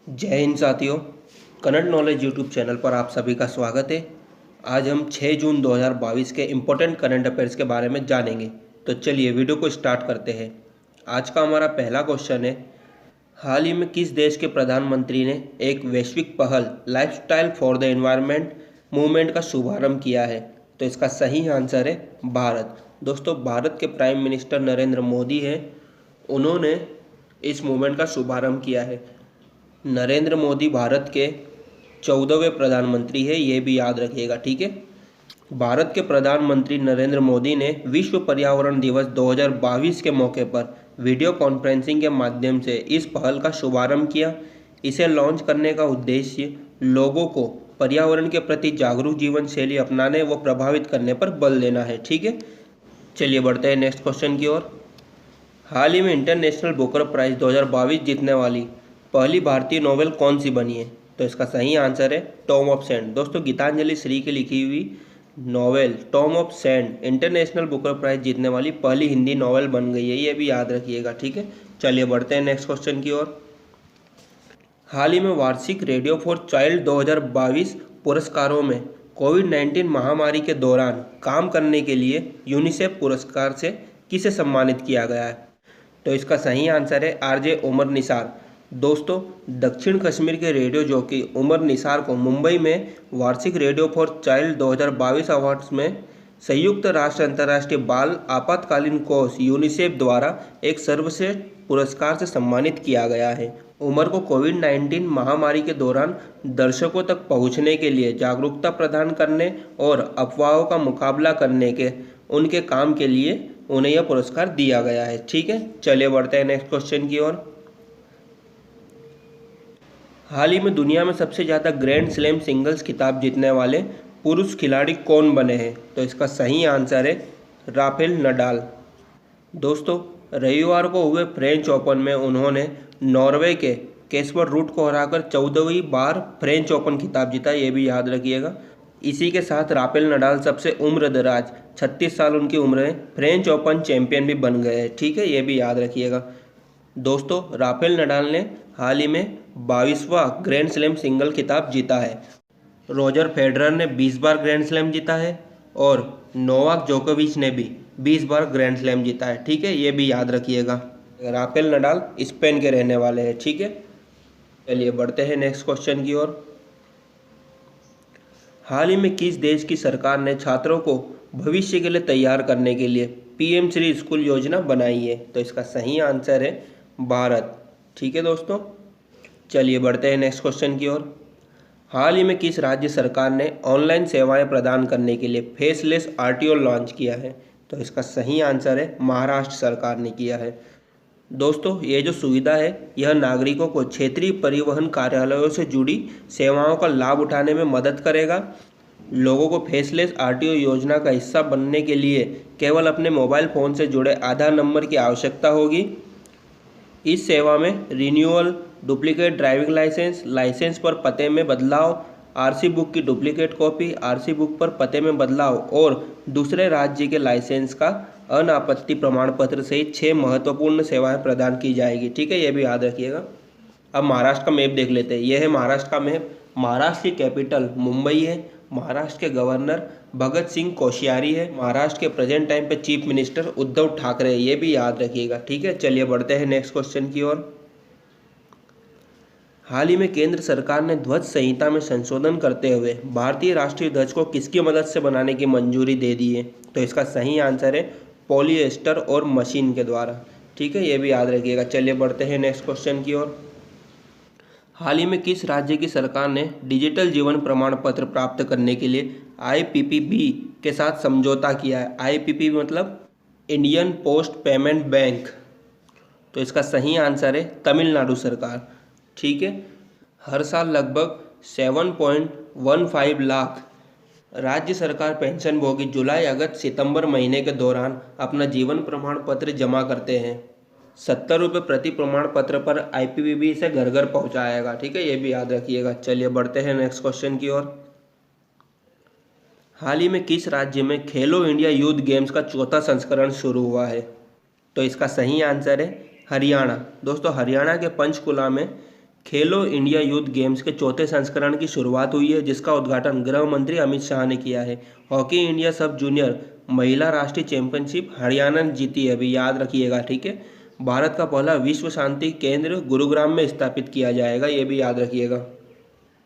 जय हिंद साथियों। Kannada knowledge YouTube channel पर आप सभी का स्वागत है। आज हम 6 जून 2022 के इम्पोर्टेंट करंट अफेयर्स के बारे में जानेंगे। तो चलिए वीडियो को स्टार्ट करते हैं। आज का हमारा पहला क्वेश्चन है, हाल ही में किस देश के प्रधानमंत्री ने एक वैश्विक पहल lifestyle for the environment movement का शुभारंभ किया है? तो इसका सही आंसर है भारत। दोस्तों, भारत के प्राइम मिनिस्टर नरेंद्र मोदी हैं, उन्होंने इस मूवमेंट का शुभारंभ किया है। नरेंद्र मोदी भारत के 14वें प्रधानमंत्री है, ये भी याद रखिएगा, ठीक है। भारत के प्रधानमंत्री नरेंद्र मोदी ने विश्व पर्यावरण दिवस 2022 के मौके पर वीडियो कॉन्फ्रेंसिंग के माध्यम से इस पहल का शुभारंभ किया। इसे लॉन्च करने का उद्देश्य लोगों को पर्यावरण के प्रति जागरूक जीवन शैली अपनाने व प्रभावित करने पर बल देना है, ठीक है। चलिए बढ़ते हैं नेक्स्ट क्वेश्चन की ओर। हाल ही में इंटरनेशनल बुकर प्राइज 2022 जीतने वाली पहली भारतीय नोवेल कौन सी बनी है? तो इसका सही आंसर है टॉम ऑफ सैंड। दोस्तों, गीतांजलि श्री की लिखी हुई novel Tomb of Sand International Booker Prize जीतने वाली पहली हिंदी नोवेल बन गई है, ये भी याद रखिएगा, ठीक है। चलिए बढ़ते हैं नेक्स्ट क्वेश्चन की ओर। हाल ही में वार्षिक रेडियो फॉर चाइल्ड 2022 पुरस्कारों में कोविड-19 महामारी के दौरान काम करने के लिए यूनिसेफ पुरस्कार से किसे सम्मानित किया गया है? तो इसका सही आंसर है आरजे उमर निसार। दोस्तों, दक्षिण कश्मीर के रेडियो जॉकी उमर निसार को मुंबई में वार्षिक रेडियो फॉर चाइल्ड 2022 अवार्ड्स में संयुक्त राष्ट्र अंतर्राष्ट्रीय बाल आपातकालीन कोष यूनिसेफ द्वारा एक सर्वश्रेष्ठ पुरस्कार से सम्मानित किया गया है। उमर को कोविड-19 महामारी के दौरान दर्शकों तक पहुंचने के लिए जागरूकता प्रदान करने और अफवाहों का मुकाबला करने के उनके काम के लिए उन्हें यह पुरस्कार दिया गया है, ठीक है। चलिए बढ़ते हैं नेक्स्ट क्वेश्चन की ओर। हाल ही में दुनिया में सबसे ज़्यादा ग्रैंड स्लैम सिंगल्स खिताब जीतने वाले पुरुष खिलाड़ी कौन बने हैं? तो इसका सही आंसर है राफेल नडाल। दोस्तों, रविवार को हुए फ्रेंच ओपन में उन्होंने नॉर्वे के कैस्पर रूट को हराकर 14वीं बार फ्रेंच ओपन खिताब जीता, ये भी याद रखिएगा। इसी के साथ राफेल नडाल सबसे उम्रदराज 36 साल उनकी उम्र है, फ्रेंच ओपन चैंपियन भी बन गए हैं, ठीक है, ये भी याद रखिएगा। दोस्तों, राफेल नडाल ने हाल ही में 22वां ग्रैंड स्लैम सिंगल खिताब जीता है। रोजर फेडरर ने 20 बार ग्रैंड स्लैम जीता है और नोवाक जोकोविच ने भी 20 बार ग्रैंड स्लैम जीता है, ठीक है, ये भी याद रखिएगा। राफेल नडाल स्पेन के रहने वाले हैं, ठीक है। चलिए बढ़ते हैं नेक्स्ट क्वेश्चन की ओर। हाल ही में किस देश की सरकार ने छात्रों को भविष्य के लिए तैयार करने के लिए पीएम श्री स्कूल योजना बनाई है? तो इसका सही आंसर है भारत, ठीक है दोस्तों। चलिए बढ़ते हैं नेक्स्ट क्वेश्चन की ओर। हाल ही में किस राज्य सरकार ने ऑनलाइन सेवाएं प्रदान करने के लिए फेसलेस आरटीओ लॉन्च किया है? तो इसका सही आंसर है महाराष्ट्र सरकार ने किया है। दोस्तों, ये जो सुविधा है यह नागरिकों को क्षेत्रीय परिवहन कार्यालयों से जुड़ी सेवाओं का लाभ उठाने में मदद करेगा। लोगों को फेसलेस आरटीओ योजना का हिस्सा बनने के लिए केवल अपने मोबाइल फ़ोन से जुड़े आधार नंबर की आवश्यकता होगी। इस सेवा में renewal, duplicate driving licence, licence पर पते में बदलाव, आरसी बुक की डुप्लीकेट कॉपी, आरसी बुक पर पते में बदलाव और दूसरे राज्य के लाइसेंस का अनापत्ति प्रमाण पत्र सहित 6 महत्वपूर्ण सेवाएं प्रदान की जाएगी, ठीक है, ये भी याद रखिएगा। अब महाराष्ट्र का मैप देख लेते हैं। यह है महाराष्ट्र का मैप। महाराष्ट्र की कैपिटल मुंबई है। महाराष्ट्र के गवर्नर भगत सिंह कोश्यारी है। महाराष्ट्र के प्रेजेंट टाइम पे चीफ मिनिस्टर उद्धव ठाकरे, ये भी याद रखिएगा, ठीक है। चलिए बढ़ते हैं नेक्स्ट क्वेश्चन की ओर। हाल ही में केंद्र सरकार ने ध्वज संहिता में संशोधन करते हुए भारतीय राष्ट्रीय ध्वज को किसकी मदद से बनाने की मंजूरी दे दी है? तो इसका सही आंसर है पॉलिएस्टर और मशीन के द्वारा, ठीक है, ये भी याद रखिएगा। चलिए बढ़ते हैं नेक्स्ट क्वेश्चन की ओर। हाल ही में किस राज्य की सरकार ने डिजिटल जीवन प्रमाण पत्र प्राप्त करने के लिए आईपीपीबी के साथ समझौता किया है? आईपीपीबी मतलब इंडियन पोस्ट पेमेंट बैंक। तो इसका सही आंसर है तमिलनाडु सरकार, ठीक है। हर साल लगभग 7.15 लाख राज्य सरकार पेंशनभोगी जुलाई, अगस्त, सितंबर महीने के दौरान अपना जीवन प्रमाण पत्र जमा करते हैं। 70 रुपये प्रति प्रमाण पत्र पर आईपीपीबी से घर घर पहुँचाएगा, ठीक है, ये भी याद रखिएगा। चलिए बढ़ते हैं नेक्स्ट क्वेश्चन की ओर। हाल ही में किस राज्य में खेलो इंडिया यूथ गेम्स का 4था संस्करण शुरू हुआ है? तो इसका सही आंसर है हरियाणा। दोस्तों, हरियाणा के पंचकुला में खेलो इंडिया यूथ गेम्स के चौथे संस्करण की शुरुआत हुई है, जिसका उद्घाटन गृह मंत्री अमित शाह ने किया है। हॉकी इंडिया सब जूनियर महिला राष्ट्रीय चैंपियनशिप हरियाणा ने जीती है, अभी याद रखिएगा, ठीक है। भारत का पहला विश्व शांति केंद्र गुरुग्राम में स्थापित किया जाएगा, ये भी याद रखिएगा।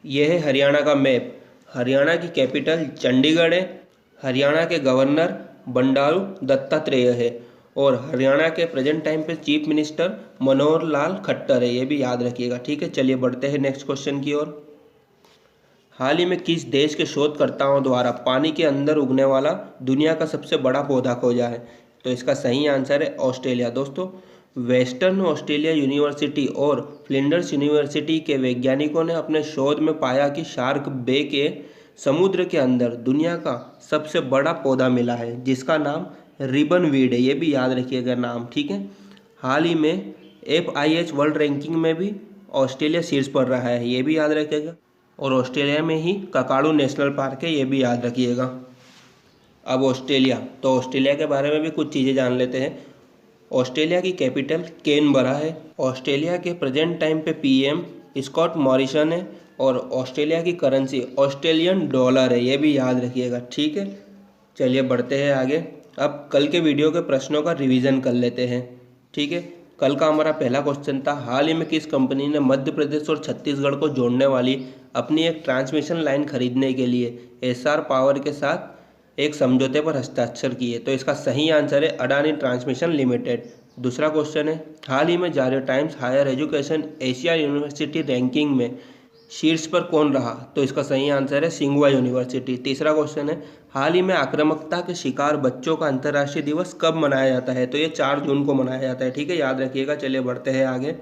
यह है हरियाणा का मैप। हरियाणा की कैपिटल चंडीगढ़ है। हरियाणा के गवर्नर बंडारू दत्तात्रेय है और हरियाणा के प्रेजेंट टाइम पे चीफ मिनिस्टर मनोहर लाल खट्टर है, ये भी याद रखिएगा, ठीक है। चलिए बढ़ते हैं नेक्स्ट क्वेश्चन की ओर। हाल ही में किस देश के शोधकर्ताओं द्वारा पानी के अंदर उगने वाला दुनिया का सबसे बड़ा पौधा खोजा है? तो इसका सही आंसर है ऑस्ट्रेलिया। दोस्तों, वेस्टर्न ऑस्ट्रेलिया यूनिवर्सिटी और फ्लिंडर्स यूनिवर्सिटी के वैज्ञानिकों ने अपने शोध में पाया कि शार्क बे के समुद्र के अंदर दुनिया का सबसे बड़ा पौधा मिला है, जिसका नाम रिबन वीड है, ये भी याद रखिएगा नाम, ठीक है। हाल ही में FIH वर्ल्ड रैंकिंग में भी ऑस्ट्रेलिया शीर्ष पर रहा है, ये भी याद रखिएगा। और ऑस्ट्रेलिया में ही ककाडू नेशनल पार्क है, ये भी याद रखिएगा। अब ऑस्ट्रेलिया, तो ऑस्ट्रेलिया के बारे में भी कुछ चीज़ें जान लेते हैं। ऑस्ट्रेलिया की कैपिटल कैनबरा है। ऑस्ट्रेलिया के प्रेजेंट टाइम पे PM स्कॉट मॉरिसन है और ऑस्ट्रेलिया की करेंसी ऑस्ट्रेलियन डॉलर है, ये भी याद रखिएगा, ठीक है। चलिए बढ़ते हैं आगे। अब कल के वीडियो के प्रश्नों का रिवीजन कर लेते हैं, ठीक है। कल का हमारा पहला क्वेश्चन था, हाल ही में किस कंपनी ने मध्य प्रदेश और छत्तीसगढ़ को जोड़ने वाली अपनी एक ट्रांसमिशन लाइन खरीदने के लिए SR पावर के साथ एक समझौते पर हस्ताक्षर किए? तो इसका सही आंसर है अडानी ट्रांसमिशन लिमिटेड। दूसरा क्वेश्चन है, हाल ही में जारी Times Higher Education Asia University Ranking में शीर्ष पर कौन रहा? तो इसका सही आंसर है सिंघुआ यूनिवर्सिटी। तीसरा क्वेश्चन है, हाल ही में आक्रामकता के शिकार बच्चों का अंतर्राष्ट्रीय दिवस कब मनाया जाता है? तो ये 4 जून को मनाया जाता है, ठीक है, याद रखिएगा। चलिए बढ़ते हैं आगे।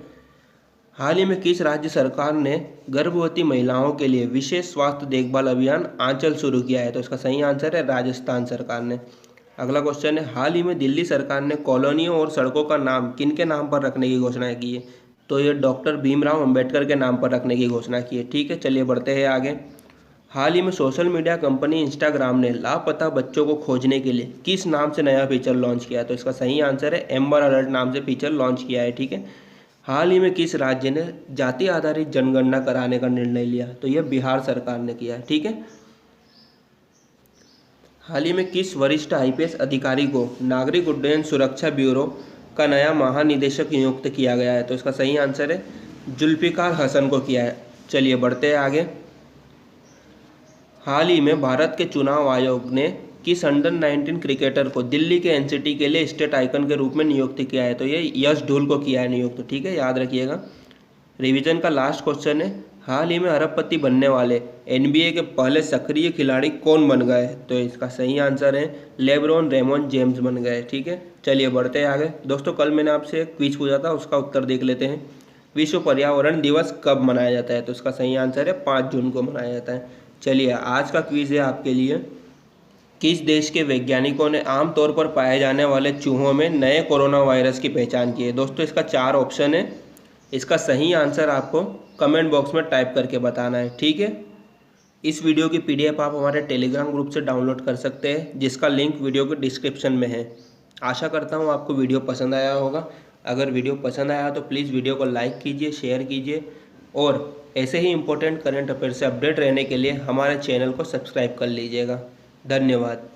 हाल ही में किस राज्य सरकार ने गर्भवती महिलाओं के लिए विशेष स्वास्थ्य देखभाल अभियान आंचल शुरू किया है? तो इसका सही आंसर है राजस्थान सरकार ने। अगला क्वेश्चन है, हाल ही में दिल्ली सरकार ने कॉलोनियों और सड़कों का नाम किनके नाम पर रखने की घोषणा की है? तो ये डॉक्टर भीमराव अंबेडकर के नाम पर रखने की घोषणा की है, ठीक है। चलिए बढ़ते हैं आगे। हाल ही में सोशल मीडिया कंपनी इंस्टाग्राम ने लापता बच्चों को खोजने के लिए किस नाम से नया फीचर लॉन्च किया? तो इसका सही आंसर है एम्बर अलर्ट नाम से फीचर लॉन्च किया है, ठीक है। हाल ही में किस राज्य ने जाति आधारित जनगणना कराने का निर्णय लिया? तो यह बिहार सरकार ने किया है, ठीक है। हाल ही में किस वरिष्ठ IPS अधिकारी को नागरिक उड्डयन सुरक्षा ब्यूरो का नया महानिदेशक नियुक्त किया गया है? तो इसका सही आंसर है जुल्फिकार हसन को किया है। चलिए बढ़ते हैं आगे। हाल ही में भारत के चुनाव आयोग ने किस अंडर-19 क्रिकेटर को दिल्ली के NCT के लिए स्टेट आइकन के रूप में नियुक्त किया है? तो ये यश ढूल को किया है नियुक्त, ठीक है, याद रखिएगा। रिवीजन का लास्ट क्वेश्चन है, हाल ही में अरबपति बनने वाले NBA के पहले सक्रिय खिलाड़ी कौन बन गए? तो इसका सही आंसर है लेब्रॉन रेमोन जेम्स बन गए, ठीक है। चलिए बढ़ते हैं आगे। दोस्तों, कल मैंने आपसे एक क्विज पूछा था, उसका उत्तर देख लेते हैं। विश्व पर्यावरण दिवस कब मनाया जाता है? तो इसका सही आंसर है 5 जून को मनाया जाता है। चलिए आज का क्विज है आपके लिए, किस देश के वैज्ञानिकों ने आमतौर पर पाए जाने वाले चूहों में नए कोरोना वायरस की पहचान की है? दोस्तों, इसका 4 ऑप्शन है, इसका सही आंसर आपको कमेंट बॉक्स में टाइप करके बताना है, ठीक है। इस वीडियो की PDF आप हमारे टेलीग्राम ग्रुप से डाउनलोड कर सकते हैं, जिसका लिंक वीडियो के डिस्क्रिप्शन में है। आशा करता हूँ आपको वीडियो पसंद आया होगा। अगर वीडियो पसंद आया तो प्लीज़ वीडियो को लाइक कीजिए, शेयर कीजिए और ऐसे ही इंपॉर्टेंट करंट अफेयर से अपडेट रहने के लिए हमारे चैनल को सब्सक्राइब कर लीजिएगा। धन्यवाद।